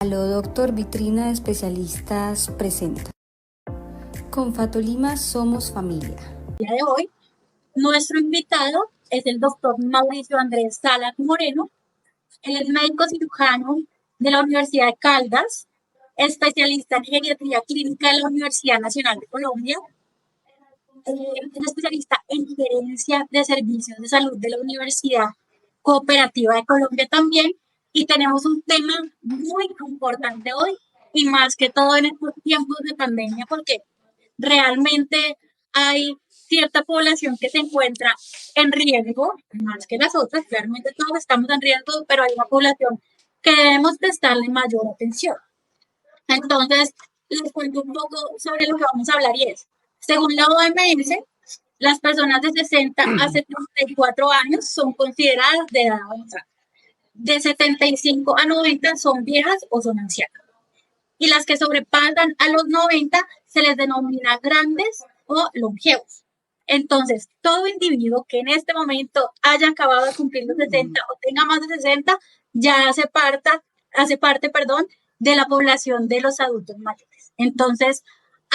Aló Doctor, Vitrina de Especialistas presenta. Con Fatolima somos familia. El día de hoy, nuestro invitado es el doctor Mauricio Andrés Salas Moreno. Él es médico cirujano de la Universidad de Caldas, especialista en geriatría clínica de la Universidad Nacional de Colombia, es especialista en gerencia de servicios de salud de la Universidad Cooperativa de Colombia también. Y tenemos un tema muy importante hoy, y más que todo en estos tiempos de pandemia, porque realmente hay cierta población que se encuentra en riesgo, más que las otras, claramente todos estamos en riesgo, pero hay una población que debemos prestarle mayor atención. Entonces, les cuento un poco sobre lo que vamos a hablar y es, según la OMS, las personas de 60 a 74 años son consideradas de edad avanzada. De 75 a 90 son viejas o son ancianas. Y las que sobrepasan a los 90 se les denomina grandes o longevos. Entonces, todo individuo que en este momento haya acabado de cumplir los 60 o tenga más de 60 ya hace parte, de la población de los adultos mayores. Entonces,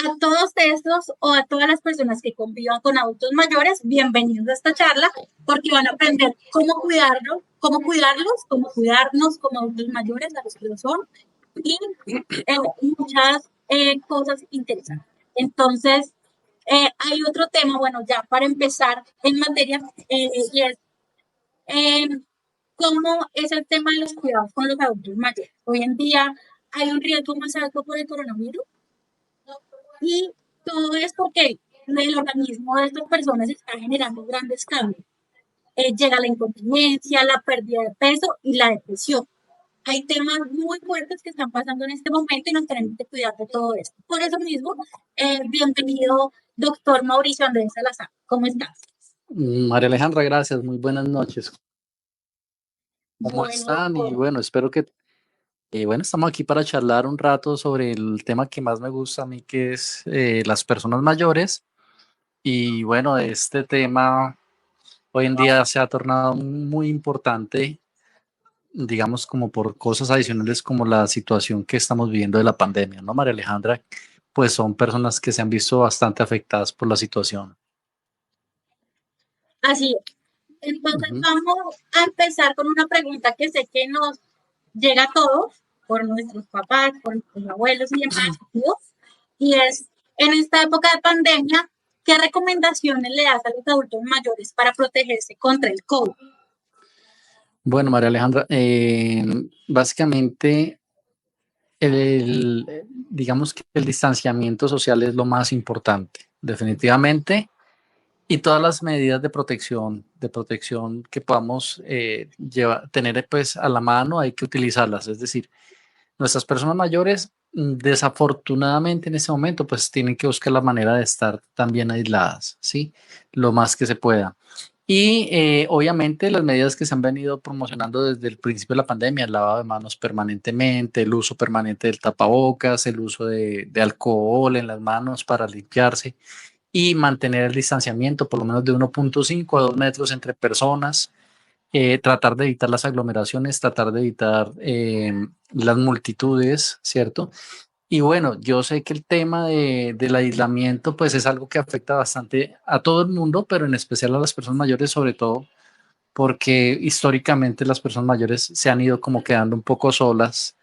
a todos estos o a todas las personas que convivan con adultos mayores, bienvenidos a esta charla, porque van a aprender cómo cuidarlos, cómo cuidarnos como adultos mayores, a los que lo son, y muchas cosas interesantes. Entonces, hay otro tema, bueno, ya para empezar en materia, y es eh, cómo es el tema de los cuidados con los adultos mayores. Hoy en día hay un riesgo más alto por el coronavirus, y todo es porque el organismo de estas personas está generando grandes cambios. Llega la incontinencia, la pérdida de peso y la depresión. Hay temas muy fuertes que están pasando en este momento y nos tenemos que cuidar de todo esto. Por eso mismo, bienvenido, doctor Mauricio Andrés Salazar. ¿Cómo estás? María Alejandra, gracias. Muy buenas noches. ¿Cómo están? Y bueno, espero que, bueno, estamos aquí para charlar un rato sobre el tema que más me gusta a mí, que es las personas mayores. Y bueno, este tema hoy en día se ha tornado muy importante, digamos, como por cosas adicionales como la situación que estamos viviendo de la pandemia, ¿no, María Alejandra? Pues son personas que se han visto bastante afectadas por la situación. Así es. Entonces vamos a empezar con una pregunta que sé que nos llega a todos, por nuestros papás, por nuestros abuelos y demás, y es, en esta época de pandemia, ¿qué recomendaciones le das a los adultos mayores para protegerse contra el COVID? Bueno, María Alejandra, básicamente digamos que el distanciamiento social es lo más importante, definitivamente, y todas las medidas de protección que podamos tener pues a la mano hay que utilizarlas. Es decir, nuestras personas mayores, desafortunadamente en ese momento, pues tienen que buscar la manera de estar también aisladas, ¿sí? Lo más que se pueda. Y obviamente las medidas que se han venido promocionando desde el principio de la pandemia, el lavado de manos permanentemente, el uso permanente del tapabocas, el uso de alcohol en las manos para limpiarse y mantener el distanciamiento por lo menos de 1,5 a 2 metros entre personas, tratar de evitar las aglomeraciones, tratar de evitar las multitudes, ¿cierto? Y bueno, yo sé que el tema del aislamiento pues es algo que afecta bastante a todo el mundo, pero en especial a las personas mayores, sobre todo porque históricamente las personas mayores se han ido como quedando un poco solas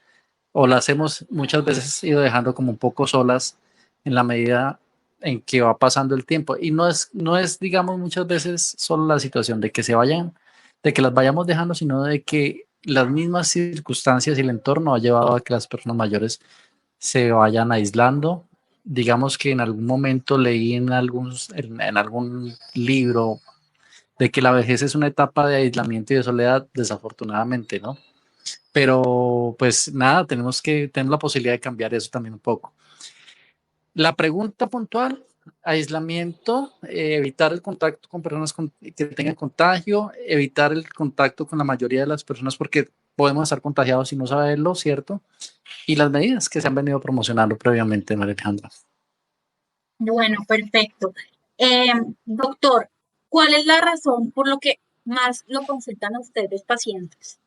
o las hemos muchas veces ido dejando como un poco solas en la medida en que va pasando el tiempo. Y no es, digamos, muchas veces solo la situación de que se vayan, de que las vayamos dejando, sino de que las mismas circunstancias y el entorno ha llevado a que las personas mayores se vayan aislando. Digamos que en algún momento leí en algún libro de que la vejez es una etapa de aislamiento y de soledad, desafortunadamente, ¿no? Pero pues nada, tenemos que tener la posibilidad de cambiar eso también un poco. La pregunta puntual, aislamiento, evitar el contacto con personas que tengan contagio, evitar el contacto con la mayoría de las personas porque podemos estar contagiados y no saberlo, ¿cierto? Y las medidas que se han venido promocionando previamente, María Alejandra. Bueno, perfecto. Doctor, ¿cuál es la razón por lo que más lo consultan a ustedes pacientes?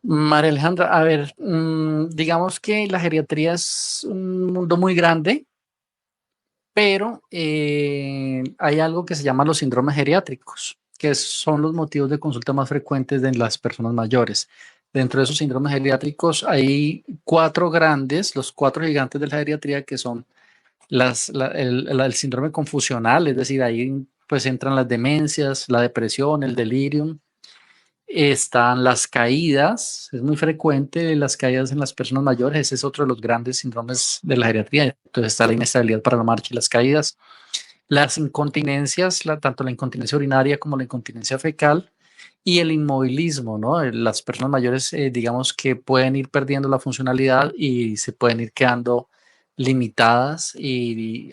María Alejandra, a ver, digamos que la geriatría es un mundo muy grande, pero hay algo que se llama los síndromes geriátricos, que son los motivos de consulta más frecuentes de las personas mayores. Dentro de esos síndromes geriátricos hay cuatro grandes, los cuatro gigantes de la geriatría, que son el síndrome confusional, es decir, ahí pues entran las demencias, la depresión, el delirium. Están las caídas, es muy frecuente las caídas en las personas mayores, ese es otro de los grandes síndromes de la geriatría. Entonces está la inestabilidad para la marcha y las caídas. Las incontinencias, tanto la incontinencia urinaria como la incontinencia fecal y el inmovilismo, ¿no? Las personas mayores, digamos que pueden ir perdiendo la funcionalidad y se pueden ir quedando limitadas y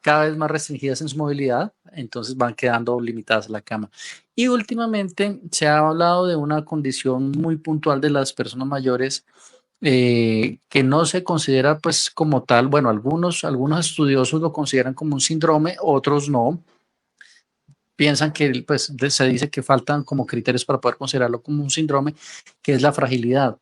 cada vez más restringidas en su movilidad, entonces van quedando limitadas a la cama. Y últimamente se ha hablado de una condición muy puntual de las personas mayores que no se considera pues como tal. Bueno, algunos estudiosos lo consideran como un síndrome, otros no. Piensan que pues se dice que faltan como criterios para poder considerarlo como un síndrome, que es la fragilidad.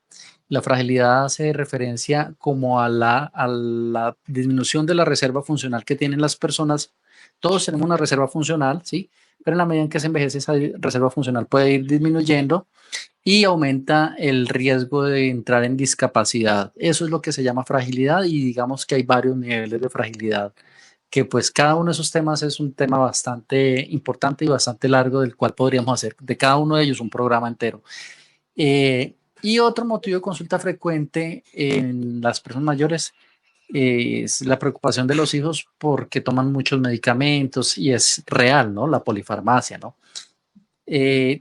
La fragilidad hace referencia como a la disminución de la reserva funcional que tienen las personas. Todos tenemos una reserva funcional, ¿sí? Pero en la medida en que se envejece, esa reserva funcional puede ir disminuyendo y aumenta el riesgo de entrar en discapacidad. Eso es lo que se llama fragilidad y digamos que hay varios niveles de fragilidad, que pues cada uno de esos temas es un tema bastante importante y bastante largo, del cual podríamos hacer de cada uno de ellos un programa entero. Y otro motivo de consulta frecuente en las personas mayores es la preocupación de los hijos porque toman muchos medicamentos y es real, ¿no? La polifarmacia, ¿no?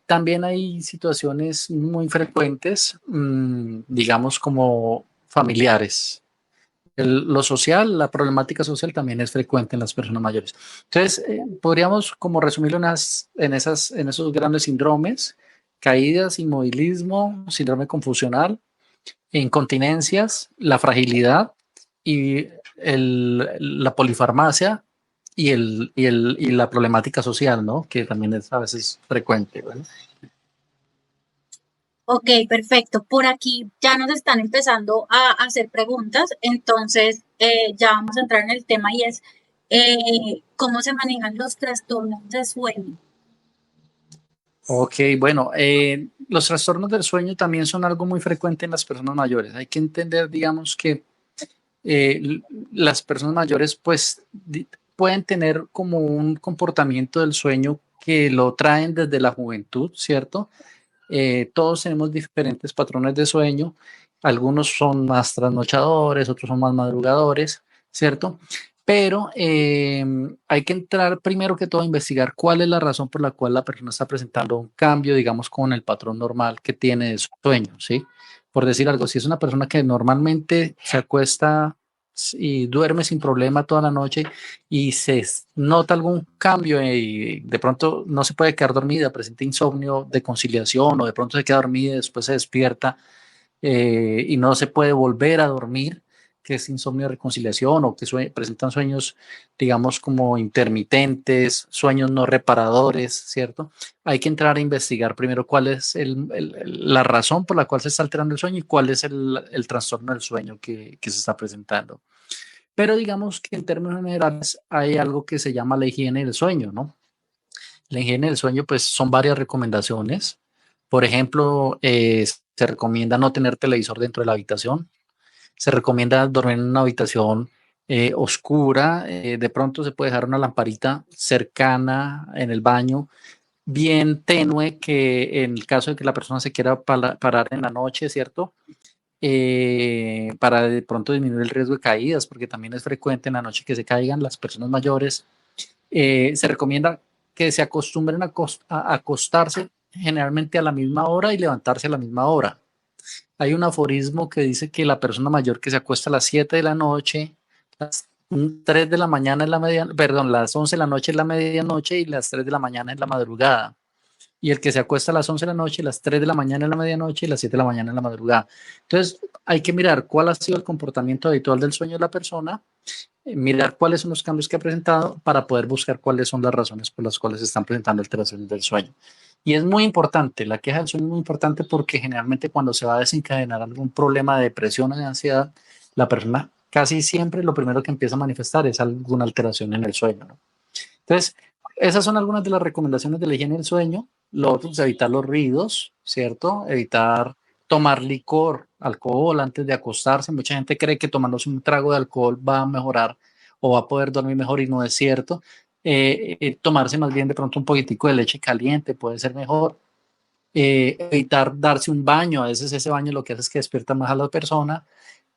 También hay situaciones muy frecuentes, digamos, como familiares. Lo social, la problemática social también es frecuente en las personas mayores. Entonces, podríamos como resumirlo en esos grandes síndromes: caídas, inmovilismo, síndrome confusional, incontinencias, la fragilidad y la polifarmacia y la problemática social, ¿no? Que también es a veces frecuente, ¿vale? Ok, perfecto. Por aquí ya nos están empezando a hacer preguntas, entonces ya vamos a entrar en el tema y es cómo se manejan los trastornos de sueño. Ok, bueno, los trastornos del sueño también son algo muy frecuente en las personas mayores. Hay que entender, digamos, que las personas mayores pues pueden tener como un comportamiento del sueño que lo traen desde la juventud, ¿cierto? Todos tenemos diferentes patrones de sueño, algunos son más trasnochadores, otros son más madrugadores, ¿cierto? Pero hay que entrar primero que todo a investigar cuál es la razón por la cual la persona está presentando un cambio, digamos, con el patrón normal que tiene de sueño, ¿sí? Por decir algo, si es una persona que normalmente se acuesta y duerme sin problema toda la noche y se nota algún cambio y de pronto no se puede quedar dormida, presenta insomnio de conciliación o de pronto se queda dormida y después se despierta y no se puede volver a dormir, que es insomnio de reconciliación, o que presentan sueños, digamos, como intermitentes, sueños no reparadores, ¿cierto? Hay que entrar a investigar primero cuál es la razón por la cual se está alterando el sueño y cuál es el trastorno del sueño que se está presentando. Pero digamos que en términos generales hay algo que se llama la higiene del sueño, ¿no? La higiene del sueño, pues son varias recomendaciones. Por ejemplo, se recomienda no tener televisor dentro de la habitación. Se recomienda dormir en una habitación oscura. De pronto se puede dejar una lamparita cercana en el baño, bien tenue, que en el caso de que la persona se quiera parar en la noche, ¿cierto? Para de pronto disminuir el riesgo de caídas, porque también es frecuente en la noche que se caigan las personas mayores. Se recomienda que se acostumbren a acostarse generalmente a la misma hora y levantarse a la misma hora. Hay un aforismo que dice que la persona mayor que se acuesta a las 7 de la noche, las 3 de la mañana es la medianoche, perdón, las 11 de la noche es la medianoche y las 3 de la mañana es la madrugada. Y el que se acuesta a las 11 de la noche, las 3 de la mañana es la medianoche y las 7 de la mañana es la madrugada. Entonces, hay que mirar cuál ha sido el comportamiento habitual del sueño de la persona mirar cuáles son los cambios que ha presentado para poder buscar cuáles son las razones por las cuales se están presentando alteraciones del sueño. Y es muy importante, la queja del sueño es muy importante porque generalmente cuando se va a desencadenar algún problema de depresión o de ansiedad, la persona casi siempre lo primero que empieza a manifestar es alguna alteración en el sueño, ¿no? Entonces, esas son algunas de las recomendaciones de la higiene del sueño. Lo otro es evitar los ruidos, ¿cierto? Evitar tomar licor, alcohol antes de acostarse. Mucha gente cree que tomándose un trago de alcohol va a mejorar o va a poder dormir mejor y no es cierto. Tomarse más bien de pronto un poquitico de leche caliente puede ser mejor. Evitar darse un baño, a veces ese baño lo que hace es que despierta más a la persona.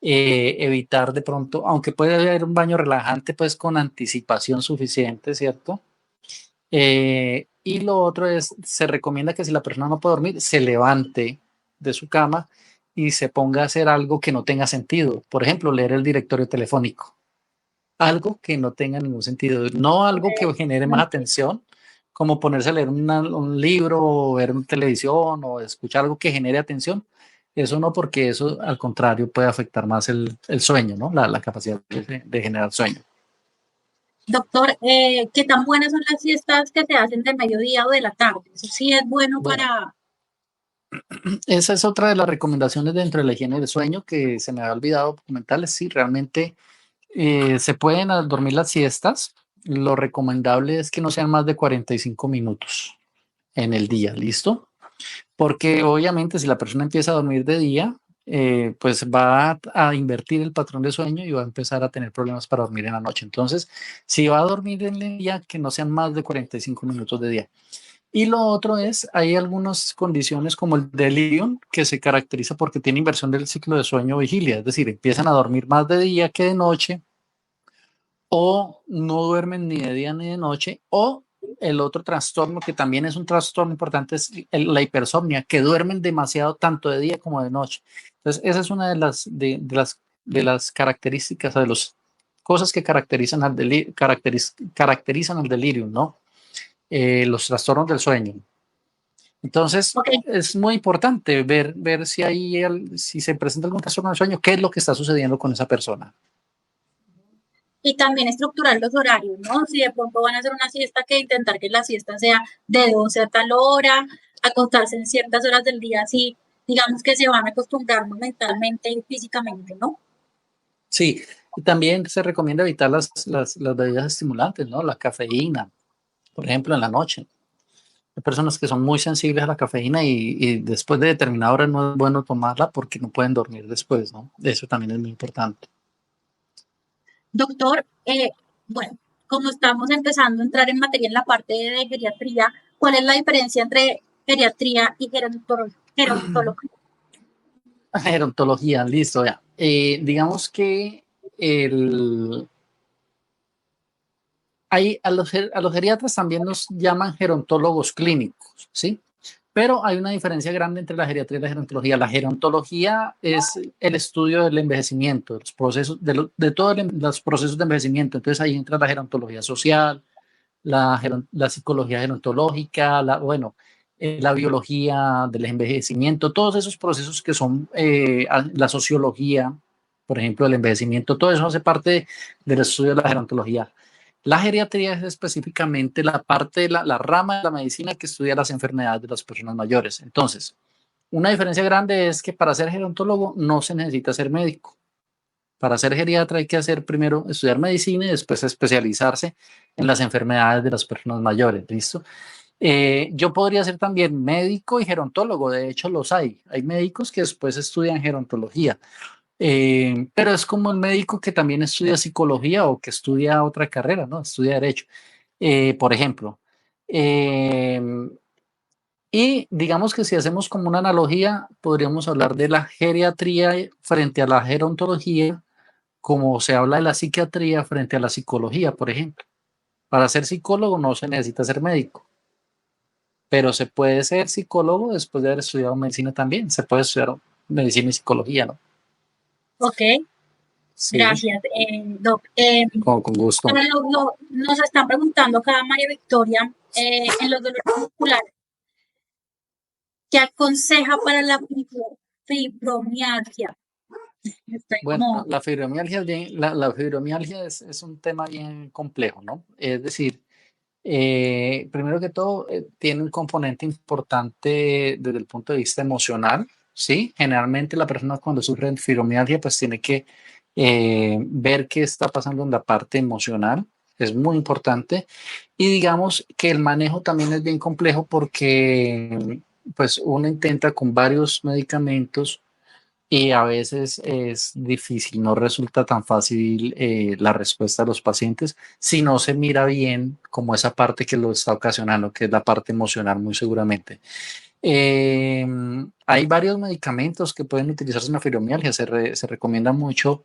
Evitar de pronto, aunque puede haber un baño relajante, pues con anticipación suficiente, ¿cierto? Y lo otro es, se recomienda que si la persona no puede dormir, se levante de su cama y se ponga a hacer algo que no tenga sentido. Por ejemplo, leer el directorio telefónico. Algo que no tenga ningún sentido. No algo que genere más atención, como ponerse a leer un libro o ver una televisión o escuchar algo que genere atención. Eso no, porque eso al contrario puede afectar más el sueño, ¿no? La capacidad de generar sueño. Doctor, ¿qué tan buenas son las siestas que se hacen de mediodía o de la tarde? Eso sí es bueno, Bueno, para... esa es otra de las recomendaciones dentro de la higiene del sueño que se me había olvidado comentarles. Sí, realmente se pueden dormir las siestas. Lo recomendable es que no sean más de 45 minutos en el día, ¿listo? Porque obviamente si la persona empieza a dormir de día, pues va a invertir el patrón de sueño y va a empezar a tener problemas para dormir en la noche. Entonces, si va a dormir en el día, que no sean más de 45 minutos de día. Y lo otro es, hay algunas condiciones como el delirium que se caracteriza porque tiene inversión del ciclo de sueño-vigilia, es decir, empiezan a dormir más de día que de noche, o no duermen ni de día ni de noche, o el otro trastorno que también es un trastorno importante es la hipersomnia, que duermen demasiado tanto de día como de noche. Entonces, esa es una de las características, de las cosas que caracterizan caracterizan al delirium, ¿no? Los trastornos del sueño. Entonces, Ok, es muy importante ver si, si se presenta algún trastorno del sueño, qué es lo que está sucediendo con esa persona. y también estructurar los horarios, ¿no? Si de pronto van a hacer una siesta, que intentar que la siesta sea de 12 a tal hora, acostarse en ciertas horas del día, así digamos que se van acostumbrando mentalmente y físicamente, ¿no? Sí, y también se recomienda evitar las bebidas estimulantes, ¿no? La cafeína, por ejemplo, en la noche. Hay personas que son muy sensibles a la cafeína y después de determinada hora no es bueno tomarla porque no pueden dormir después, ¿no? Eso también es muy importante. Doctor, bueno, como estamos empezando a entrar en materia en la parte de geriatría, ¿cuál es la diferencia entre geriatría y gerontología? Gerontología, listo, ya. Digamos que el, a los geriatras también nos llaman gerontólogos clínicos, ¿sí? Pero hay una diferencia grande entre la geriatría y la gerontología. La gerontología es el estudio del envejecimiento, de los procesos, de todos los procesos de envejecimiento. Entonces ahí entra la gerontología social, la psicología gerontológica, la biología del envejecimiento, todos esos procesos que son la sociología, por ejemplo, del envejecimiento, todo eso hace parte del estudio de la gerontología. La geriatría es específicamente la parte de la rama de la medicina que estudia las enfermedades de las personas mayores. Entonces, una diferencia grande es que para ser gerontólogo no se necesita ser médico. Para ser geriatra hay que hacer primero estudiar medicina y después especializarse en las enfermedades de las personas mayores. ¿Listo? Yo podría ser también médico y gerontólogo, de hecho los hay. Hay médicos que después estudian gerontología, pero es como el médico que también estudia psicología o que estudia otra carrera, ¿no? Estudia derecho, por ejemplo. Eh, y digamos que si hacemos como una analogía, podríamos hablar de la geriatría frente a la gerontología, como se habla de la psiquiatría frente a la psicología, por ejemplo. Para ser psicólogo no se necesita ser médico, pero se puede ser psicólogo después de haber estudiado medicina también. Se puede estudiar medicina y psicología, ¿no? Ok, Sí, gracias, Doc. con gusto. Ahora nos están preguntando acá, María Victoria, en los dolores musculares, ¿qué aconseja para la fibromialgia? Estoy Bueno, como, la fibromialgia, la fibromialgia es un tema bien complejo, ¿no? Es decir, primero que todo, tiene un componente importante desde el punto de vista emocional, ¿sí? Generalmente la persona cuando sufre de fibromialgia pues tiene que ver qué está pasando en la parte emocional, es muy importante. Y digamos que el manejo también es bien complejo porque pues uno intenta con varios medicamentos y a veces es difícil, no resulta tan fácil la respuesta a los pacientes si no se mira bien como esa parte que lo está ocasionando, que es la parte emocional, muy seguramente. Eh, Hay varios medicamentos que pueden utilizarse en la fibromialgia. Se recomienda mucho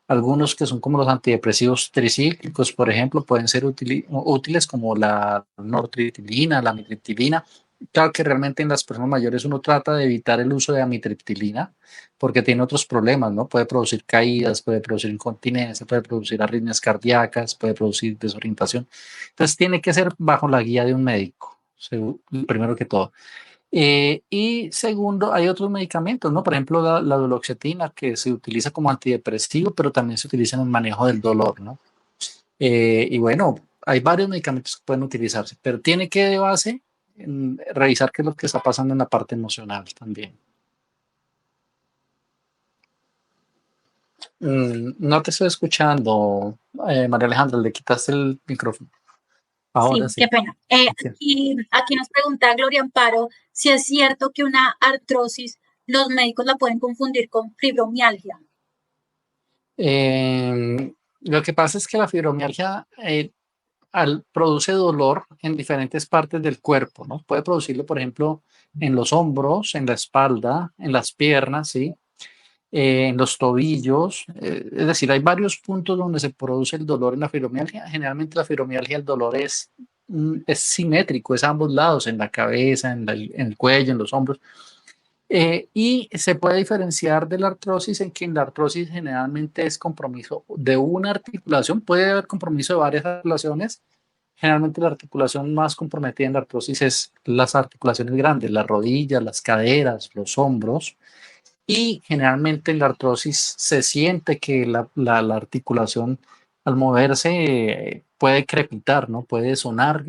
algunos que son como los antidepresivos tricíclicos, por ejemplo, pueden ser útiles como la nortriptilina, la amitriptilina. Claro que realmente en las personas mayores uno trata de evitar el uso de amitriptilina porque tiene otros problemas, ¿no? Puede producir caídas, puede producir incontinencia, puede producir arritmias cardíacas, puede producir desorientación. Entonces tiene que ser bajo la guía de un médico, primero que todo. Y segundo, hay otros medicamentos, ¿no? Por ejemplo, la duloxetina, que se utiliza como antidepresivo, pero también se utiliza en el manejo del dolor, ¿no? Y bueno, hay varios medicamentos que pueden utilizarse, pero tiene que de base revisar qué es lo que está pasando en la parte emocional también. No te estoy escuchando, María Alejandra, le quitaste el micrófono. Ahora sí, qué sí. pena. Sí. Aquí nos pregunta Gloria Amparo si es cierto que una artrosis los médicos la pueden confundir con fibromialgia. Lo que pasa es que la fibromialgia produce dolor en diferentes partes del cuerpo, ¿no? Puede producirlo, por ejemplo, en los hombros, en la espalda, en las piernas, ¿sí? En los tobillos. Es decir, hay varios puntos donde se produce el dolor en la fibromialgia. Generalmente la fibromialgia, el dolor es simétrico, es a ambos lados, en la cabeza, en el cuello, en los hombros. Y se puede diferenciar de la artrosis en que en la artrosis generalmente es compromiso de una articulación, puede haber compromiso de varias articulaciones. Generalmente la articulación más comprometida en la artrosis es las articulaciones grandes, las rodillas, las caderas, los hombros. Y generalmente en la artrosis se siente que la articulación al moverse puede crepitar, ¿no? Puede sonar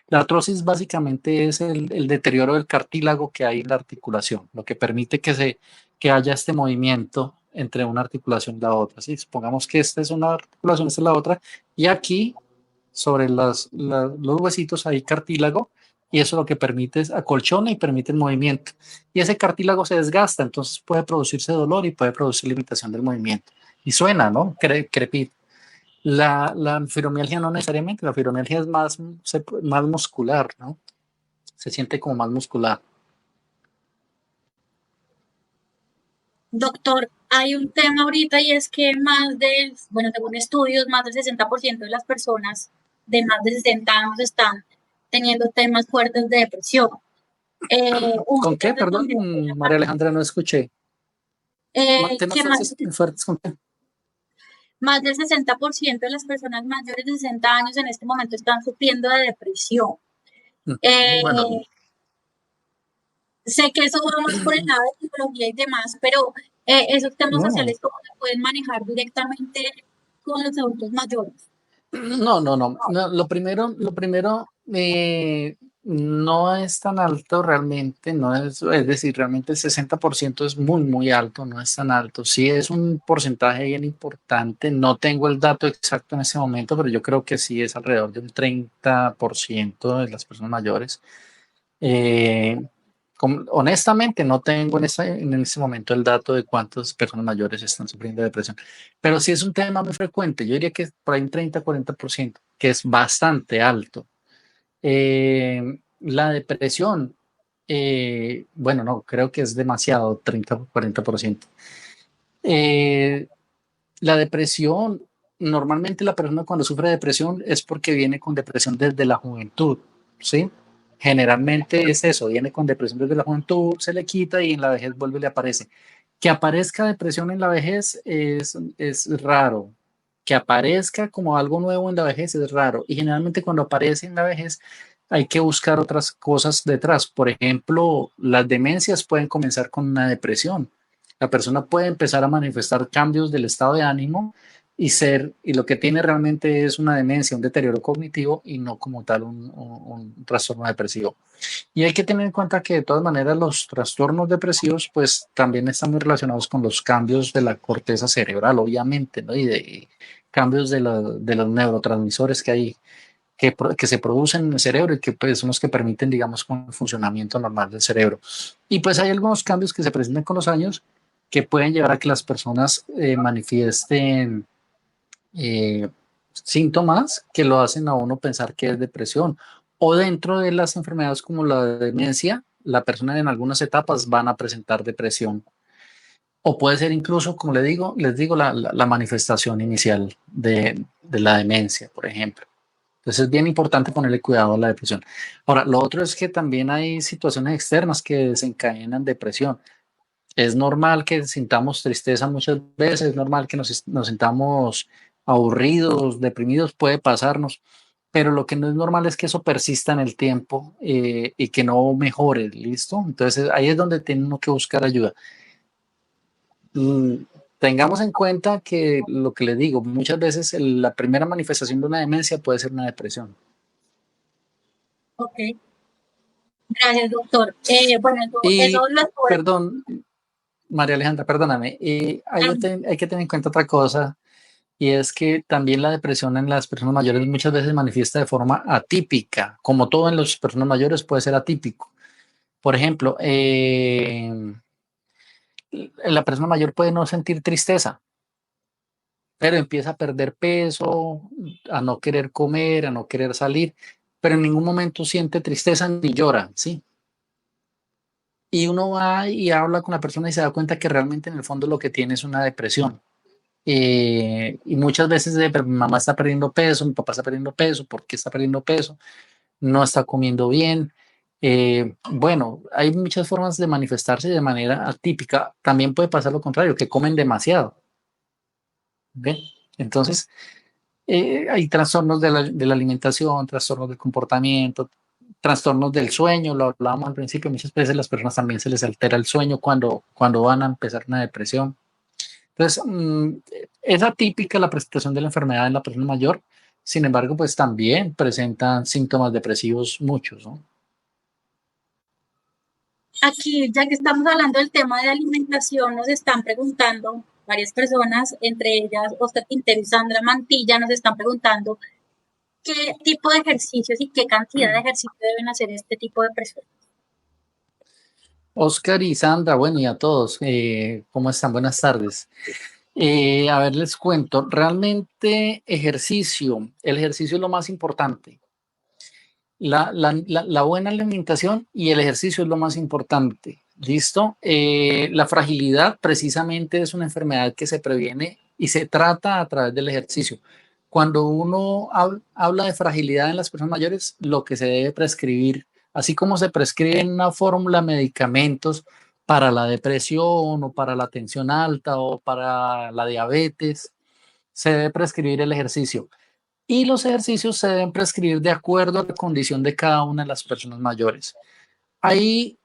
la artrosis básicamente es el deterioro del cartílago que hay en la articulación, lo que permite que haya este movimiento entre una articulación y la otra. ¿Sí? Supongamos que esta es una articulación, esta es la otra, y aquí sobre los huesitos hay cartílago y eso lo que permite es acolchona y permite el movimiento. Y ese cartílago se desgasta, entonces puede producirse dolor y puede producir limitación del movimiento. Y suena, ¿no? Crepita. La fibromialgia no necesariamente, la fibromialgia es más muscular, ¿no? Se siente como más muscular. Doctor, hay un tema ahorita y es que bueno, según estudios, más del 60% de las personas de más de 60 años están teniendo temas fuertes de depresión. ¿Con qué? Entonces, Perdón, María Alejandra, no escuché. Temas que fuertes con qué. más del 60% de las personas mayores de 60 años en este momento están sufriendo de depresión. Bueno, Eh, Sé que eso va más por el lado de psicología y demás, pero esos temas no. sociales, ¿cómo se pueden manejar directamente con los adultos mayores? No. Lo primero no es tan alto realmente, no es decir, realmente el 60% es muy, muy alto, no es tan alto. Sí es un porcentaje bien importante, no tengo el dato exacto en ese momento, pero yo creo que sí es alrededor de un 30% de las personas mayores. Eh, Honestamente, no tengo en ese momento el dato de cuántas personas mayores están sufriendo de depresión, pero sí es un tema muy frecuente. Yo diría que es por ahí un 30-40%, que es bastante alto. La depresión, bueno, no, creo que es demasiado, 30-40%. Eh, la depresión, normalmente la persona cuando sufre de depresión es porque viene con depresión desde la juventud, ¿sí? Generalmente es eso, viene con depresión desde la juventud, se le quita y en la vejez vuelve y le aparece. Que aparezca depresión en la vejez es raro. Que aparezca como algo nuevo en la vejez es raro. Y generalmente cuando aparece en la vejez hay que buscar otras cosas detrás. Por ejemplo, las demencias pueden comenzar con una depresión. La persona puede empezar a manifestar cambios del estado de ánimo y lo que tiene realmente es una demencia, un deterioro cognitivo y no como tal un trastorno depresivo. Y hay que tener en cuenta que de todas maneras los trastornos depresivos pues también están muy relacionados con los cambios de la corteza cerebral, obviamente, ¿no? Y de cambios de los neurotransmisores que hay, que se producen en el cerebro y que pues, son los que permiten, digamos, con el funcionamiento normal del cerebro. Y pues hay algunos cambios que se presentan con los años que pueden llevar a que las personas manifiesten eh, síntomas que lo hacen a uno pensar que es depresión. O dentro de las enfermedades como la demencia, la persona en algunas etapas van a presentar depresión. O puede ser incluso, como les digo, la manifestación inicial de la demencia, por ejemplo. Entonces es bien importante ponerle cuidado a la depresión. Ahora, lo otro es que también hay situaciones externas que desencadenan depresión. Es normal que sintamos tristeza muchas veces, es normal que nos sintamos aburridos, deprimidos, puede pasarnos, pero lo que no es normal es que eso persista en el tiempo y que no mejore, ¿listo? Entonces ahí es donde tenemos que buscar ayuda. Mm, Tengamos en cuenta que lo que le digo, muchas veces la primera manifestación de una demencia puede ser una depresión. Ok, gracias, doctor. Bueno, eso Y, lo estuve. perdón, María Alejandra, perdóname, y Ah, hay que tener en cuenta otra cosa. Y es que también la depresión en las personas mayores muchas veces manifiesta de forma atípica. Como todo en las personas mayores puede ser atípico. Por ejemplo, la persona mayor puede no sentir tristeza, pero empieza a perder peso, a no querer comer, a no querer salir, pero en ningún momento siente tristeza ni llora, ¿sí? Y uno va y habla con la persona y se da cuenta que realmente en el fondo lo que tiene es una depresión. Y muchas veces pero mi mamá está perdiendo peso, mi papá está perdiendo peso, ¿por qué está perdiendo peso? No está comiendo bien. Bueno, hay muchas formas de manifestarse de manera atípica. También puede pasar lo contrario, que comen demasiado. ¿Ven? Entonces, hay trastornos de la alimentación, trastornos del comportamiento, trastornos del sueño, lo hablábamos al principio, muchas veces las personas también se les altera el sueño cuando van a empezar una depresión. Entonces, es atípica la presentación de la enfermedad en la persona mayor, sin embargo, pues también presentan síntomas depresivos muchos, ¿no? aquí, ya que estamos hablando del tema de alimentación, nos están preguntando varias personas, entre ellas Oscar Quintero y Sandra Mantilla, nos están preguntando qué tipo de ejercicios y qué cantidad de ejercicio deben hacer este tipo de personas. Oscar y Sandra, bueno, y a todos, ¿cómo están? Buenas tardes. A ver, les cuento, realmente el ejercicio es lo más importante. La buena alimentación y el ejercicio es lo más importante. ¿Listo? La fragilidad precisamente es una enfermedad que se previene y se trata a través del ejercicio. Cuando uno habla de fragilidad en las personas mayores, lo que se debe prescribir, así como se prescribe en una fórmula medicamentos para la depresión o para la tensión alta o para la diabetes, se debe prescribir el ejercicio. Y los ejercicios se deben prescribir de acuerdo a la condición de cada una de las personas mayores. Ahí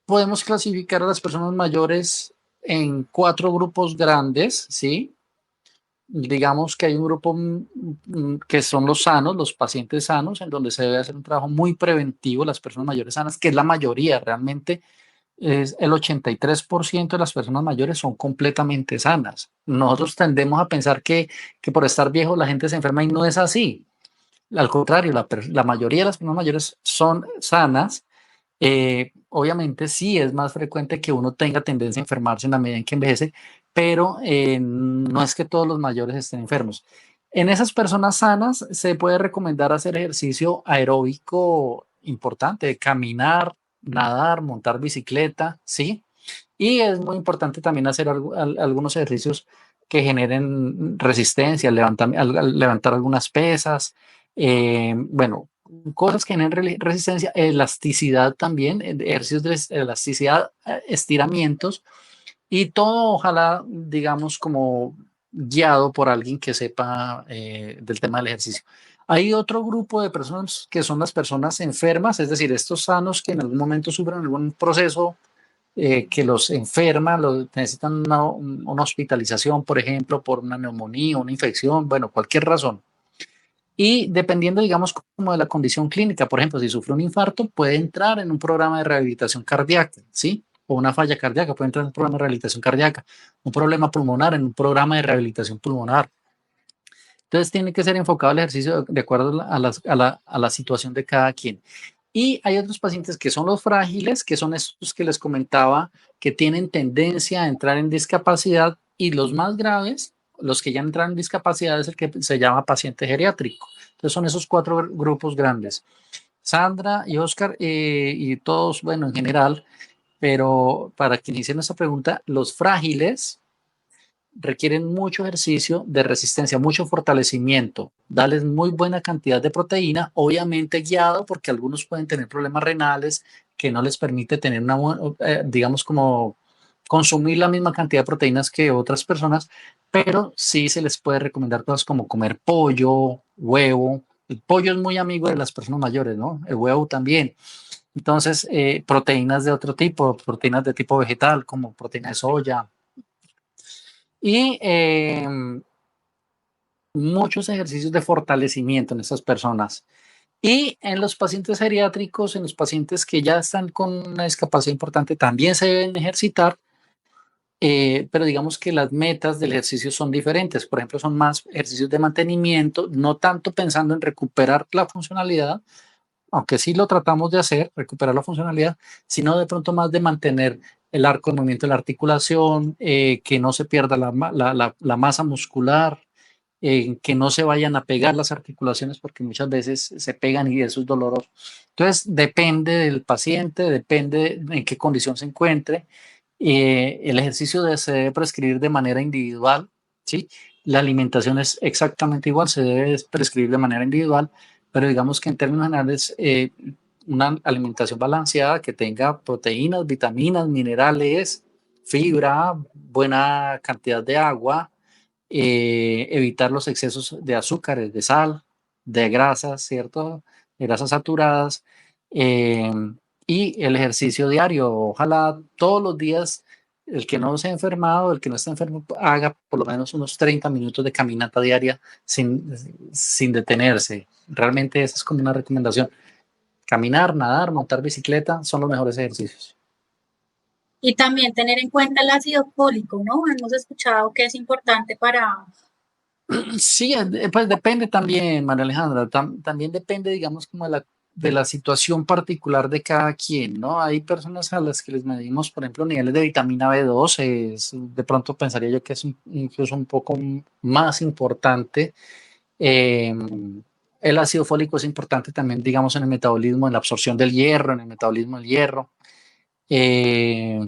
podemos clasificar a las personas mayores en cuatro grupos grandes, ¿sí? Digamos que hay un grupo que son los sanos, los pacientes sanos, en donde se debe hacer un trabajo muy preventivo, las personas mayores sanas, que es la mayoría, realmente es el 83% de las personas mayores son completamente sanas. Nosotros tendemos a pensar que por estar viejo la gente se enferma y no es así. Al contrario, la mayoría de las personas mayores son sanas. Obviamente sí es más frecuente que uno tenga tendencia a enfermarse en la medida en que envejece, pero no es que todos los mayores estén enfermos. En esas personas sanas se puede recomendar hacer ejercicio aeróbico importante, caminar, nadar, montar bicicleta, ¿sí? Y es muy importante también hacer algunos ejercicios que generen resistencia, levantar algunas pesas, bueno, cosas que generen resistencia, elasticidad también, ejercicios de elasticidad, estiramientos y todo ojalá, digamos, como guiado por alguien que sepa del tema del ejercicio. Hay otro grupo de personas que son las personas enfermas, es decir, estos sanos que en algún momento sufren algún proceso que los enferma, necesitan una hospitalización, por ejemplo, por una neumonía, una infección, bueno, cualquier razón. Y dependiendo, digamos, como de la condición clínica, por ejemplo, si sufre un infarto, puede entrar en un programa de rehabilitación cardíaca, ¿sí? O una falla cardíaca, puede entrar en un programa de rehabilitación cardíaca, un problema pulmonar, en un programa de rehabilitación pulmonar. Entonces, tiene que ser enfocado el ejercicio de acuerdo a la situación de cada quien. Y hay otros pacientes que son los frágiles, que son estos que les comentaba, que tienen tendencia a entrar en discapacidad, y los más graves, los que ya entran en discapacidad, es el que se llama paciente geriátrico. Entonces son esos 4 grupos grandes. Sandra y Oscar y todos, bueno, en general, pero para que inicien esta pregunta, los frágiles requieren mucho ejercicio de resistencia, mucho fortalecimiento, darles muy buena cantidad de proteína, obviamente guiado, porque algunos pueden tener problemas renales que no les permite tener una, digamos, como consumir la misma cantidad de proteínas que otras personas, pero sí se les puede recomendar cosas como comer pollo, huevo. El pollo es muy amigo de las personas mayores, ¿no? El huevo también. Entonces, proteínas de otro tipo, proteínas de tipo vegetal, como proteína de soya, y muchos ejercicios de fortalecimiento en estas personas. Y en los pacientes geriátricos, en los pacientes que ya están con una discapacidad importante, también se deben ejercitar, pero digamos que las metas del ejercicio son diferentes. Por ejemplo, son más ejercicios de mantenimiento, no tanto pensando en recuperar la funcionalidad, aunque sí lo tratamos de hacer, recuperar la funcionalidad, sino de pronto más de mantener el arco de movimiento de la articulación, que no se pierda la masa muscular, que no se vayan a pegar las articulaciones, porque muchas veces se pegan y eso es doloroso. Entonces, depende del paciente, depende en qué condición se encuentre. El ejercicio se debe prescribir de manera individual, ¿sí? La alimentación es exactamente igual, se debe prescribir de manera individual, pero digamos que en términos generales, una alimentación balanceada que tenga proteínas, vitaminas, minerales, fibra, buena cantidad de agua, evitar los excesos de azúcares, de sal, de grasas, ¿cierto? De grasas saturadas, eh, y el ejercicio diario. Ojalá todos los días, el que no se ha enfermado, el que no está enfermo, haga por lo menos unos 30 minutos de caminata diaria sin detenerse. Realmente esa es como una recomendación. Caminar, nadar, montar bicicleta son los mejores ejercicios. Y también tener en cuenta el ácido fólico, ¿no? Hemos escuchado que es importante para... Sí, pues depende también, María Alejandra, también depende, digamos, como de la situación particular de cada quien, ¿no? Hay personas a las que les medimos, por ejemplo, niveles de vitamina B12, de pronto pensaría yo que es incluso un poco más importante. Eh, el ácido fólico es importante también, digamos, en el metabolismo, en la absorción del hierro, en el metabolismo del hierro. Eh,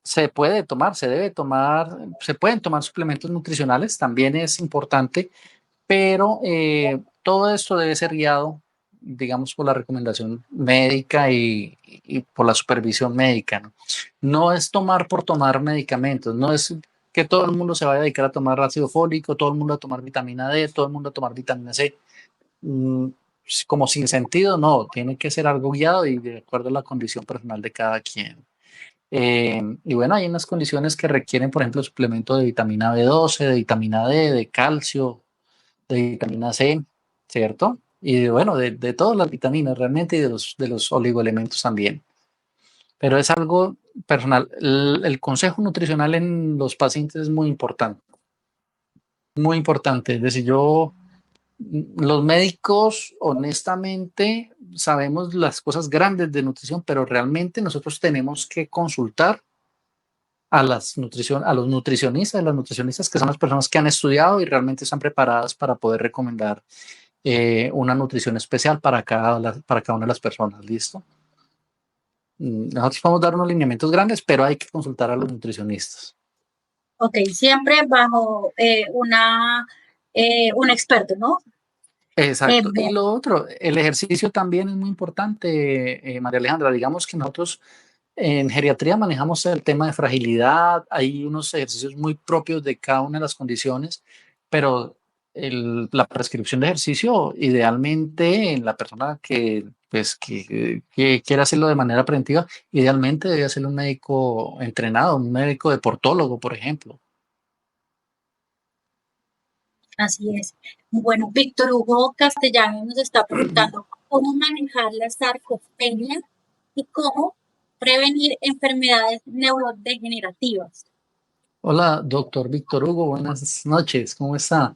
Se puede tomar, se debe tomar, se pueden tomar suplementos nutricionales, también es importante, pero todo esto debe ser guiado, digamos, por la recomendación médica y por la supervisión médica, ¿no? No es tomar por tomar medicamentos, no es que todo el mundo se vaya a dedicar a tomar ácido fólico, todo el mundo a tomar vitamina D, todo el mundo a tomar vitamina C. Mm, Como sin sentido, no, tiene que ser algo guiado y de acuerdo a la condición personal de cada quien. Y bueno, hay unas condiciones que requieren, por ejemplo, suplemento de vitamina B12, de vitamina D, de calcio, de vitamina C, ¿cierto? Y bueno, de todas las vitaminas realmente y de los oligoelementos también. Pero es algo personal. El consejo nutricional en los pacientes es muy importante, muy importante. Es decir, los médicos, honestamente, sabemos las cosas grandes de nutrición, pero realmente nosotros tenemos que consultar a a los nutricionistas, las nutricionistas que son las personas que han estudiado y realmente están preparadas para poder recomendar una nutrición especial para cada una de las personas. ¿Listo? Nosotros podemos dar unos lineamientos grandes, pero hay que consultar a los nutricionistas. Ok, siempre bajo un experto, ¿no? Exacto. Y Bueno, lo otro, el ejercicio también es muy importante, María Alejandra. Digamos que nosotros en geriatría manejamos el tema de fragilidad, hay unos ejercicios muy propios de cada una de las condiciones, pero la prescripción de ejercicio, idealmente en la persona pues, que quiera hacerlo de manera preventiva, idealmente debe hacerlo un médico entrenado, un médico deportólogo, por ejemplo. Así es. Bueno, Víctor Hugo Castellano nos está preguntando cómo manejar la sarcopenia y cómo prevenir enfermedades neurodegenerativas. Hola, doctor Víctor Hugo, buenas noches, ¿cómo está?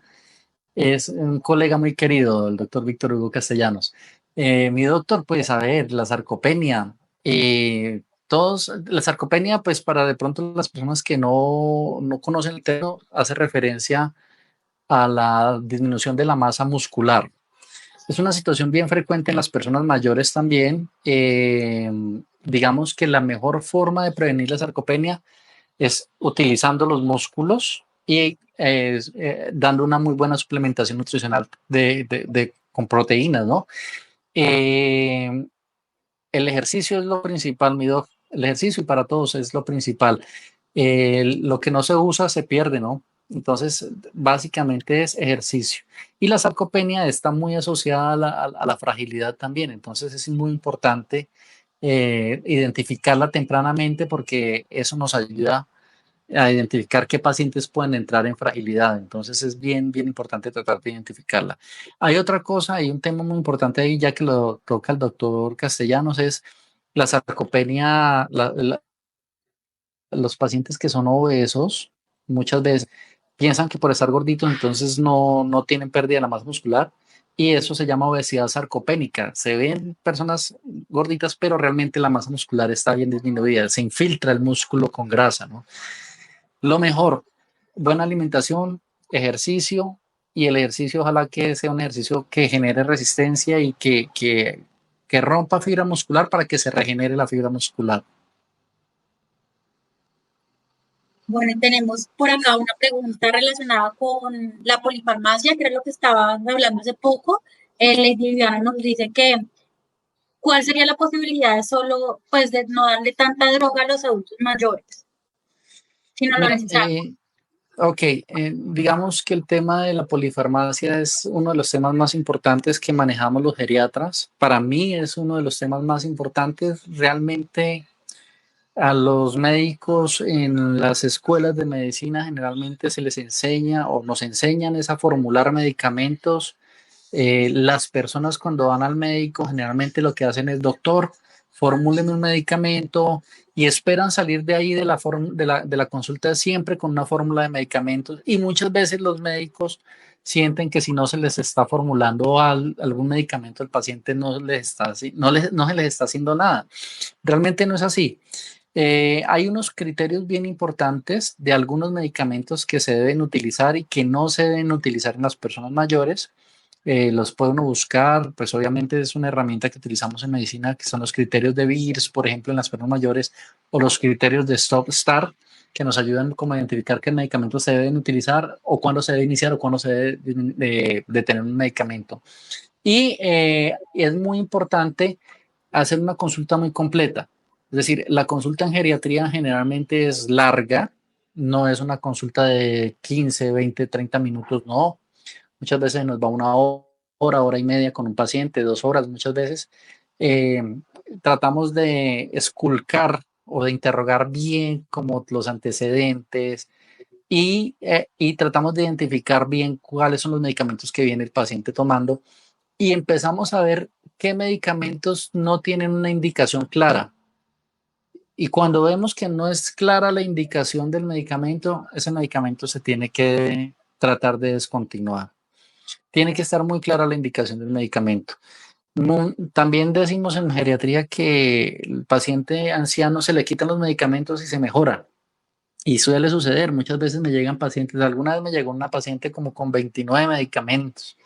Es un colega muy querido, el doctor Víctor Hugo Castellanos. Mi doctor, pues, a ver, la sarcopenia. La sarcopenia, pues, para de pronto las personas que no conocen el término, hace referencia a la disminución de la masa muscular. Es una situación bien frecuente en las personas mayores también. Digamos que la mejor forma de prevenir la sarcopenia es utilizando los músculos y dando una muy buena suplementación nutricional con proteínas, ¿no? Eh, el ejercicio es lo principal, mi doc. El ejercicio y para todos es lo principal. Lo que no se usa se pierde, ¿no? Entonces, básicamente es ejercicio. Y la sarcopenia está muy asociada a la fragilidad también. Entonces, es muy importante identificarla tempranamente porque eso nos ayuda a identificar qué pacientes pueden entrar en fragilidad. Entonces es bien, bien importante tratar de identificarla. Hay otra cosa, hay un tema muy importante ahí, ya que lo toca el doctor Castellanos, es la sarcopenia, los pacientes que son obesos, muchas veces piensan que por estar gorditos entonces no tienen pérdida de la masa muscular y eso se llama obesidad sarcopénica. Se ven personas gorditas, pero realmente la masa muscular está bien disminuida, se infiltra el músculo con grasa, ¿no? Lo mejor, buena alimentación, ejercicio y el ejercicio ojalá que sea un ejercicio que genere resistencia y que rompa fibra muscular para que se regenere la fibra muscular. Bueno, tenemos por acá una pregunta relacionada con la polifarmacia, que era lo que estaban hablando hace poco. Lady Viviana nos dice que cuál sería la posibilidad de solo, pues, de no darle tanta droga a los adultos mayores, sino lo Mira, necesario. ok, digamos que el tema de la polifarmacia es uno de los temas más importantes que manejamos los geriatras. Para mí es uno de los temas más importantes. Realmente a los médicos en las escuelas de medicina generalmente se les enseña o nos enseñan es a formular medicamentos. Las personas cuando van al médico generalmente lo que hacen es, doctor, formúleme un medicamento y esperan salir de ahí de la consulta siempre con una fórmula de medicamentos y muchas veces los médicos sienten que si no se les está formulando algún medicamento al paciente no se les está haciendo nada. Realmente no es así. Hay unos criterios bien importantes de algunos medicamentos que se deben utilizar y que no se deben utilizar en las personas mayores. Los puede uno buscar, pues obviamente es una herramienta que utilizamos en medicina, que son los criterios de BIRS, por ejemplo, en las personas mayores, o los criterios de Stop-Start, que nos ayudan como a identificar qué medicamentos se deben utilizar, o cuándo se debe iniciar, o cuándo se debe detener un medicamento. Y es muy importante hacer una consulta muy completa. Es decir, la consulta en geriatría generalmente es larga, no es una consulta de 15, 20, 30 minutos, no. Muchas veces nos va una hora, hora y media con un paciente, 2 horas muchas veces. Eh, Tratamos de esculcar o de interrogar bien como los antecedentes y tratamos de identificar bien cuáles son los medicamentos que viene el paciente tomando y empezamos a ver qué medicamentos no tienen una indicación clara. Y cuando vemos que no es clara la indicación del medicamento, ese medicamento se tiene que tratar de descontinuar. Tiene que estar muy clara la indicación del medicamento. También decimos en geriatría que el paciente anciano se le quitan los medicamentos y se mejora. Y suele suceder, muchas veces me llegan pacientes, alguna vez me llegó una paciente como con 29 medicamentos,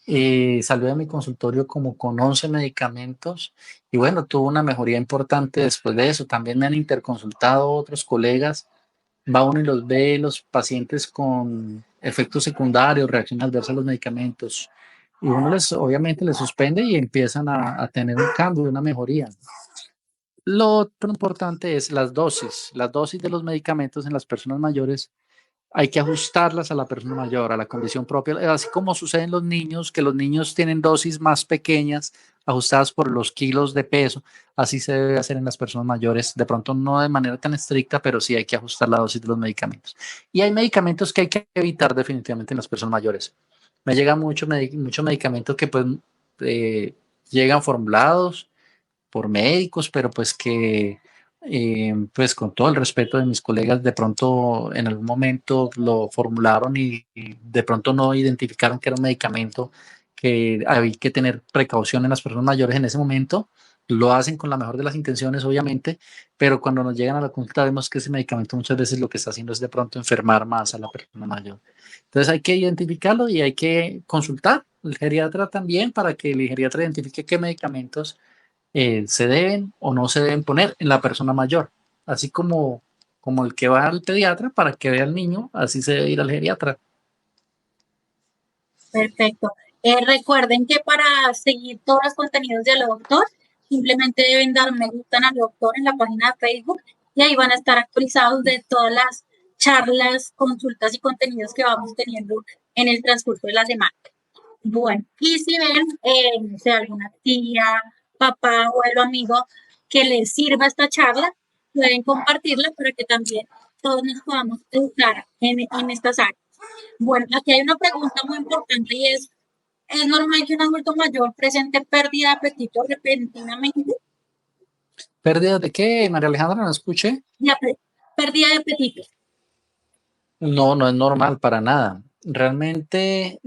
salió de mi consultorio como con 11 medicamentos y bueno, tuvo una mejoría importante después de eso. También me han interconsultado otros colegas, va uno y los ve, los pacientes con efectos secundarios, reacciones adversas a los medicamentos y uno obviamente les suspende y empiezan a tener un cambio, una mejoría. Lo otro importante es las dosis de los medicamentos en las personas mayores hay que ajustarlas a la persona mayor, a la condición propia, así como sucede en los niños, que los niños tienen dosis más pequeñas, ajustadas por los kilos de peso, así se debe hacer en las personas mayores, de pronto no de manera tan estricta, pero sí hay que ajustar la dosis de los medicamentos. Y hay medicamentos que hay que evitar definitivamente en las personas mayores. Me llega mucho medicamento que pues eh, llegan formulados por médicos, pero pues que, pues con todo el respeto de mis colegas, de pronto en algún momento lo formularon y de pronto no identificaron que era un medicamento que hay que tener precaución en las personas mayores en ese momento. Lo hacen con la mejor de las intenciones, obviamente, pero cuando nos llegan a la consulta vemos que ese medicamento muchas veces lo que está haciendo es de pronto enfermar más a la persona mayor. Entonces hay que identificarlo y hay que consultar al geriatra también para que el geriatra identifique qué medicamentos se deben o no se deben poner en la persona mayor. Así como el que va al pediatra para que vea al niño, así se debe ir al geriatra. Perfecto. Recuerden que para seguir todos los contenidos del doctor, simplemente deben dar me gusta al doctor en la página de Facebook y ahí van a estar actualizados de todas las charlas, consultas y contenidos que vamos teniendo en el transcurso de la semana. Bueno, y si ven, no sé, alguna tía, papá, abuelo, amigo que les sirva esta charla, pueden compartirla para que también todos nos podamos educar en estas áreas. Bueno, aquí hay una pregunta muy importante y ¿es normal que un adulto mayor presente pérdida de apetito repentinamente? ¿Pérdida de qué, María Alejandra? ¿No escuché? Pérdida de apetito. No, no es normal para nada. Realmente,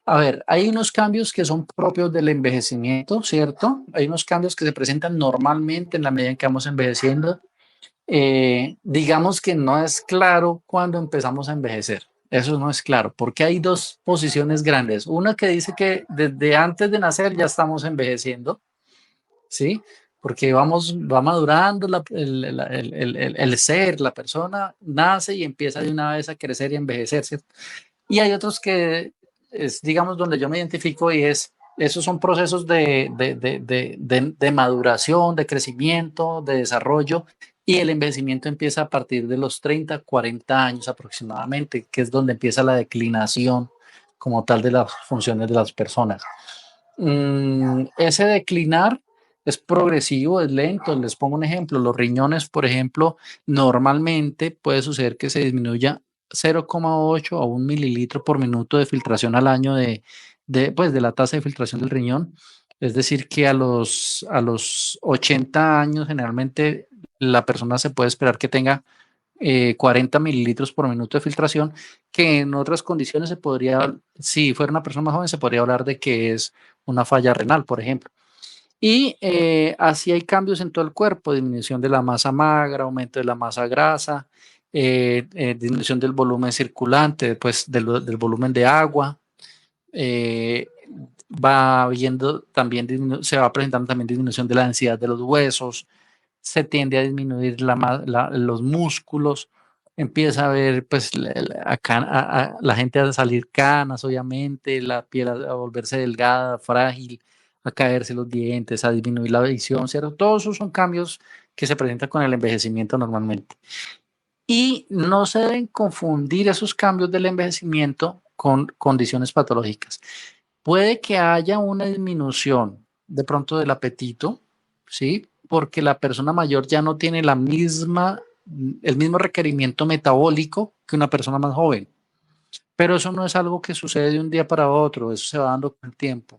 a ver, hay unos cambios que son propios del envejecimiento, ¿cierto? Hay unos cambios que se presentan normalmente en la medida en que vamos envejeciendo. Digamos que no es claro cuando empezamos a envejecer. Eso no es claro, porque hay dos posiciones grandes. Una que dice que desde antes de nacer ya estamos envejeciendo, ¿sí? Porque va madurando el ser, la persona nace y empieza de una vez a crecer y a envejecer, ¿cierto? Y hay otros que es, digamos, donde yo me identifico y esos son procesos de maduración, de crecimiento, de desarrollo, y el envejecimiento empieza a partir de los 30, 40 años aproximadamente, que es donde empieza la declinación como tal de las funciones de las personas. Ese declinar es progresivo, es lento. Les pongo un ejemplo. Los riñones, por ejemplo, normalmente puede suceder que se disminuya 0,8 a 1 mililitro por minuto de filtración al año pues, de la tasa de filtración del riñón. Es decir, que a los 80 años generalmente la persona se puede esperar que tenga 40 mililitros por minuto de filtración, que en otras condiciones se podría, si fuera una persona más joven, se podría hablar de que es una falla renal, por ejemplo. Y así hay cambios en todo el cuerpo, disminución de la masa magra, aumento de la masa grasa, disminución del volumen circulante, pues del volumen de agua. eh, Va viendo también, se va presentando también disminución de la densidad de los huesos, se tiende a disminuir los músculos, empieza a ver, pues, la gente a salir canas, obviamente, la piel a volverse delgada, frágil, a caerse los dientes, a disminuir la visión, ¿cierto? Todos esos son cambios que se presentan con el envejecimiento normalmente. Y no se deben confundir esos cambios del envejecimiento con condiciones patológicas. Puede que haya una disminución de pronto del apetito, ¿sí? Porque la persona mayor ya no tiene el mismo requerimiento metabólico que una persona más joven. Pero eso no es algo que sucede de un día para otro, eso se va dando con el tiempo.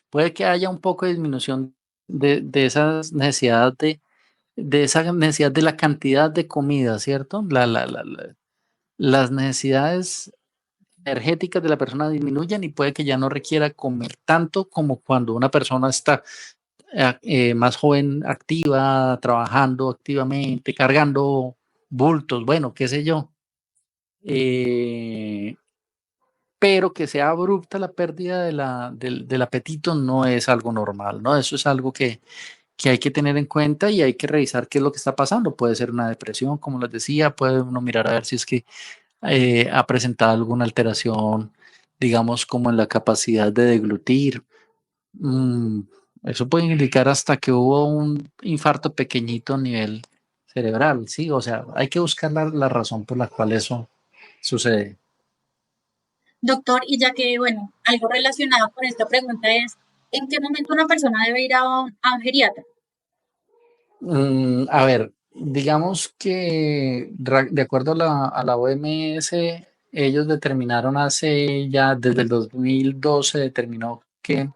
Puede que haya un poco de disminución de esas necesidades de esa necesidad de la cantidad de comida, ¿cierto? Las necesidades energéticas de la persona disminuyen y puede que ya no requiera comer tanto como cuando una persona está más joven, activa, trabajando activamente, cargando bultos, bueno, qué sé yo. Pero que sea abrupta la pérdida del apetito no es algo normal, ¿no? Eso es algo que hay que tener en cuenta y hay que revisar qué es lo que está pasando. Puede ser una depresión, como les decía, puede uno mirar a ver si es que ha presentado alguna alteración, digamos, como en la capacidad de deglutir. Mm, Eso puede indicar hasta que hubo un infarto pequeñito a nivel cerebral, sí, o sea, hay que buscar la razón por la cual eso sucede. Doctor, y ya que, bueno, algo relacionado con esta pregunta es, ¿en qué momento una persona debe ir a un geriatra? A ver, digamos que de acuerdo a la OMS, ellos determinaron hace ya, desde el 2012 determinó que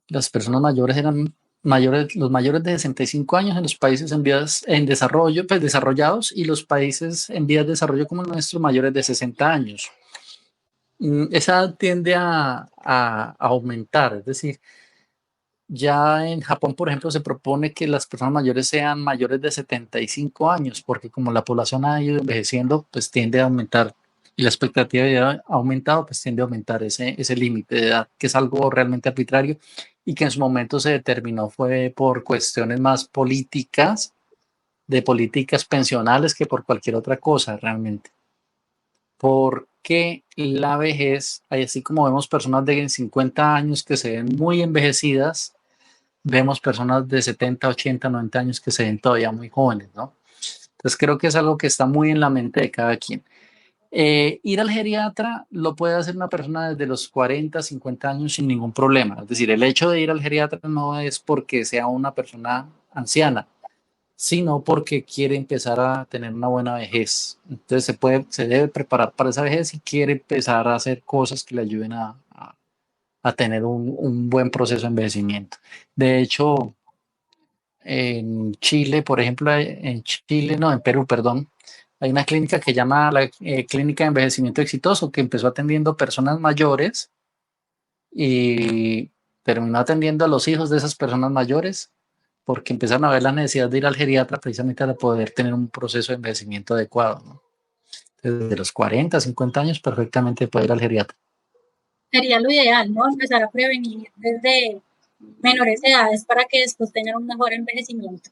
las personas mayores eran mayores, los mayores de 65 años en los países en vías en desarrollo, pues desarrollados, y los países en vías de desarrollo como el nuestro, mayores de 60 años. Esa edad tiende a aumentar, es decir, ya en Japón, por ejemplo, se propone que las personas mayores sean mayores de 75 años, porque como la población ha ido envejeciendo, pues tiende a aumentar y la expectativa de vida ha aumentado, pues tiende a aumentar ese límite de edad, que es algo realmente arbitrario y que en su momento se determinó fue por cuestiones más políticas, de políticas pensionales que por cualquier otra cosa realmente. Porque la vejez, así como vemos personas de 50 años que se ven muy envejecidas, vemos personas de 70, 80, 90 años que se ven todavía muy jóvenes, ¿no? Entonces creo que es algo que está muy en la mente de cada quien. Ir al geriatra lo puede hacer una persona desde los 40, 50 años sin ningún problema. Es decir, el hecho de ir al geriatra no es porque sea una persona anciana, sino porque quiere empezar a tener una buena vejez. Entonces se debe preparar para esa vejez y quiere empezar a hacer cosas que le ayuden a tener un buen proceso de envejecimiento. De hecho, en Chile, por ejemplo, en Chile, no, en Perú, perdón, hay una clínica que llama la Clínica de Envejecimiento Exitoso, que empezó atendiendo personas mayores y terminó atendiendo a los hijos de esas personas mayores porque empezaron a ver la necesidad de ir al geriatra precisamente para poder tener un proceso de envejecimiento adecuado, ¿no? Desde los 40, 50 años perfectamente puede ir al geriatra. Sería lo ideal, ¿no? Empezar a prevenir desde menores edades para que después tengan un mejor envejecimiento.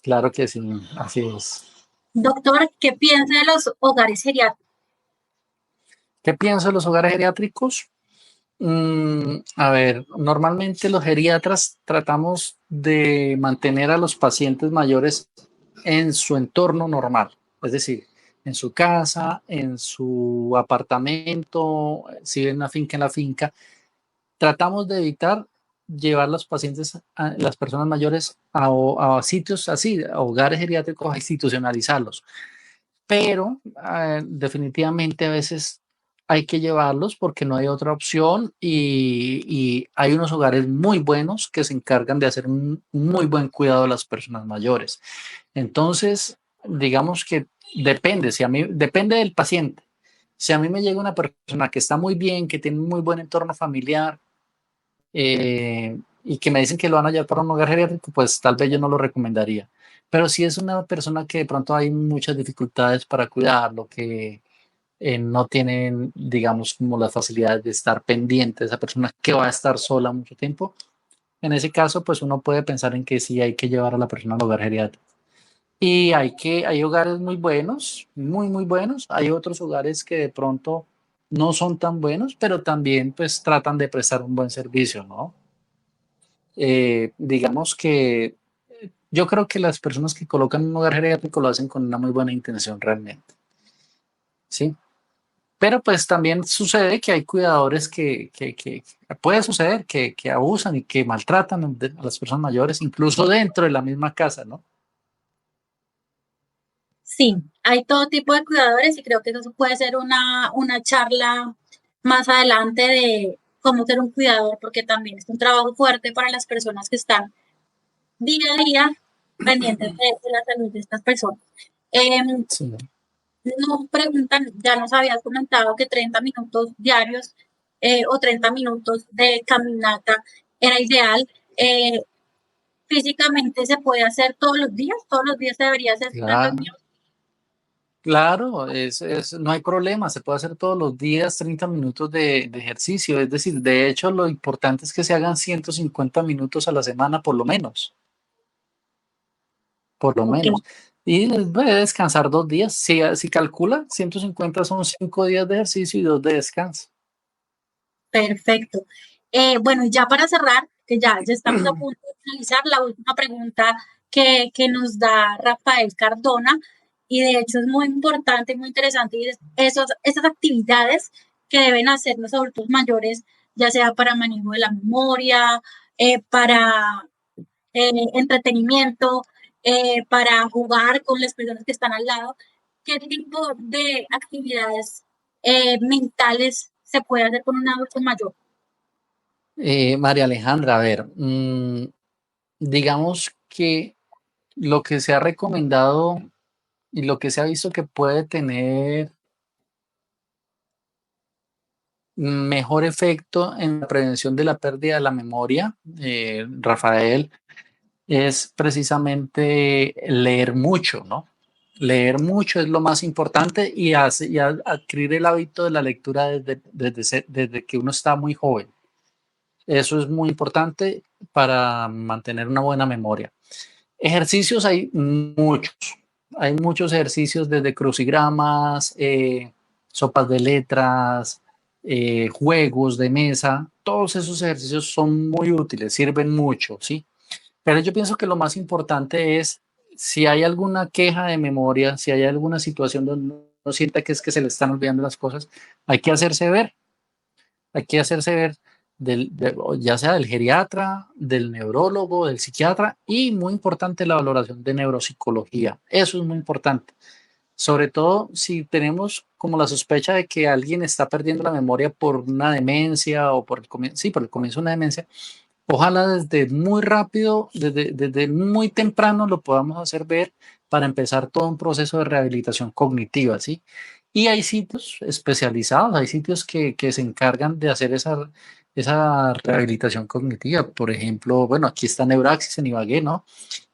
Claro que sí, así es. Doctor, ¿qué piensa de los hogares geriátricos? ¿Qué pienso de los hogares geriátricos? A ver, normalmente los geriatras tratamos de mantener a los pacientes mayores en su entorno normal, es decir, en su casa, en su apartamento, si viven una finca en la finca. Tratamos de evitar llevar los pacientes, las personas mayores a sitios así, a hogares geriátricos, a institucionalizarlos, pero definitivamente a veces hay que llevarlos porque no hay otra opción y hay unos hogares muy buenos que se encargan de hacer un muy buen cuidado de las personas mayores. Entonces, digamos que depende, si a mí, depende del paciente. Si a mí me llega una persona que está muy bien, que tiene un muy buen entorno familiar y que me dicen que lo van a llevar para un hogar geriátrico, pues tal vez yo no lo recomendaría. Pero si es una persona que de pronto hay muchas dificultades para cuidarlo, que no tienen, digamos, como las facilidades de estar pendiente de esa persona que va a estar sola mucho tiempo, en ese caso, pues uno puede pensar en que sí hay que llevar a la persona al hogar geriátrico. Y hay hogares muy buenos, muy, muy buenos. Hay otros hogares que de pronto no son tan buenos, pero también pues tratan de prestar un buen servicio, ¿no? Digamos que yo creo que las personas que colocan un hogar geriátrico lo hacen con una muy buena intención realmente, ¿sí? Pero pues también sucede que hay cuidadores que puede suceder que abusan y que maltratan a las personas mayores, incluso dentro de la misma casa, ¿no? Sí, hay todo tipo de cuidadores y creo que eso puede ser una charla más adelante de cómo ser un cuidador, porque también es un trabajo fuerte para las personas que están día a día pendientes de la salud de estas personas. Sí. Nos preguntan, ya nos habías comentado que 30 minutos diarios o 30 minutos de caminata era ideal. Físicamente se puede hacer todos los días se debería hacer una Claro, reunión. claro, no hay problema, se puede hacer todos los días 30 minutos de ejercicio, es decir, de hecho lo importante es que se hagan 150 minutos a la semana por lo Ok, menos. Y puede descansar 2 días, si calcula, 150 son 5 días de ejercicio y 2 de descanso. perfecto. Bueno, y ya para cerrar, que ya estamos a punto de finalizar, la última pregunta que nos da Rafael Cardona, y de hecho es muy importante, muy interesante, y esas actividades que deben hacer los adultos mayores, ya sea para manejo de la memoria, para entretenimiento, para jugar con las personas que están al lado. ¿Qué tipo de actividades mentales se puede hacer con un adulto mayor? María Alejandra, a ver, digamos que lo que se ha recomendado y lo que se ha visto que puede tener mejor efecto en la prevención de la pérdida de la memoria, Rafael, es precisamente leer mucho, ¿no? Leer mucho es lo más importante y adquirir el hábito de la lectura desde que uno está muy joven. Eso es muy importante para mantener una buena memoria. Ejercicios hay muchos ejercicios desde crucigramas, sopas de letras, juegos de mesa. Todos esos ejercicios son muy útiles, sirven mucho, ¿sí? Pero yo pienso que lo más importante es si hay alguna queja de memoria, si hay alguna situación donde uno sienta que es que se le están olvidando las cosas, hay que hacerse ver, hay que hacerse ver ya sea del geriatra, del neurólogo, del psiquiatra y muy importante la valoración de neuropsicología. Eso es muy importante. Sobre todo si tenemos como la sospecha de que alguien está perdiendo la memoria por una demencia o por el comienzo de una demencia. Ojalá desde muy rápido, desde muy temprano lo podamos hacer ver para empezar todo un proceso de rehabilitación cognitiva, ¿sí? Y hay sitios especializados, hay sitios que se encargan de hacer esa rehabilitación cognitiva. Por ejemplo, bueno, aquí está Neuraxis en Ibagué, ¿no?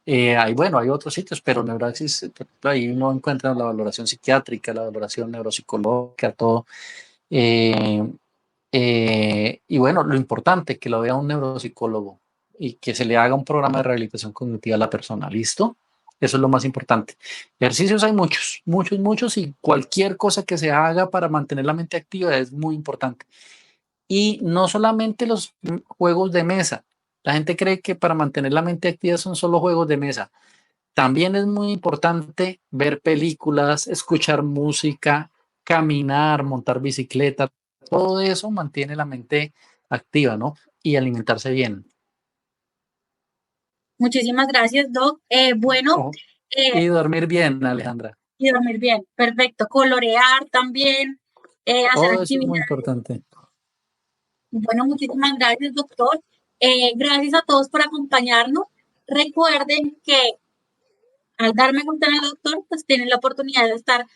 Hay otros sitios, pero Neuraxis, por ejemplo, ahí uno encuentra la valoración psiquiátrica, la valoración neuropsicológica, todo. Eh, y bueno, lo importante, que lo vea un neuropsicólogo y que se le haga un programa de rehabilitación cognitiva a la persona. ¿Listo? Eso es lo más importante. Ejercicios hay muchos, muchos, muchos, y cualquier cosa que se haga para mantener la mente activa es muy importante. Y no solamente los juegos de mesa. La gente cree que para mantener la mente activa son solo juegos de mesa. También es muy importante ver películas, escuchar música, caminar, montar bicicleta. Todo eso mantiene la mente activa, ¿no? Y alimentarse bien. Muchísimas gracias, Doc. Bueno, Ojo. Y dormir bien, Alejandra. y dormir bien, perfecto. Colorear también, hacer Todo eso es muy actividades. importante. Bueno, muchísimas gracias, doctor. Gracias a todos por acompañarnos. Recuerden que al darme gusta al doctor, pues tienen la oportunidad de estar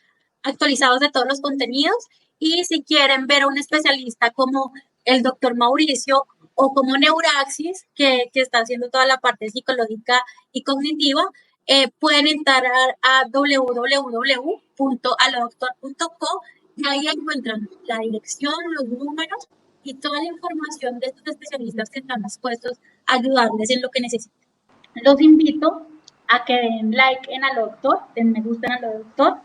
actualizados de todos los contenidos, y si quieren ver a un especialista como el doctor Mauricio o como Neuraxis, que está haciendo toda la parte psicológica y cognitiva, pueden entrar a www.alodoctor.co, y ahí encuentran la dirección, los números y toda la información de estos especialistas que están dispuestos a ayudarles en lo que necesiten. Los invito a que den like en Aló Doctor, den me gusta en Aló Doctor,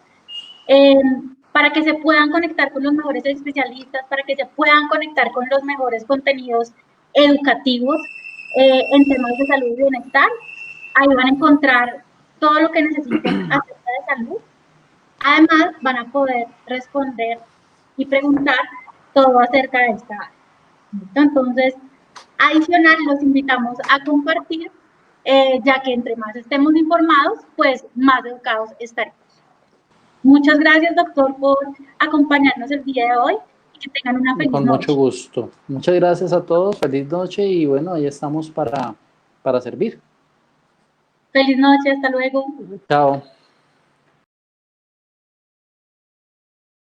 para que se puedan conectar con los mejores especialistas, para que se puedan conectar con los mejores contenidos educativos en temas de salud y bienestar. Ahí van a encontrar todo lo que necesiten acerca de salud. Además, van a poder responder y preguntar todo acerca de esta área. Entonces, adicional, los invitamos a compartir, ya que entre más estemos informados, pues más educados estaremos. Muchas gracias, doctor, por acompañarnos el día de hoy, y que tengan una feliz noche. Con mucho gusto. Muchas gracias a todos. Feliz noche y bueno, ahí estamos para servir. Feliz noche, hasta luego. Chao.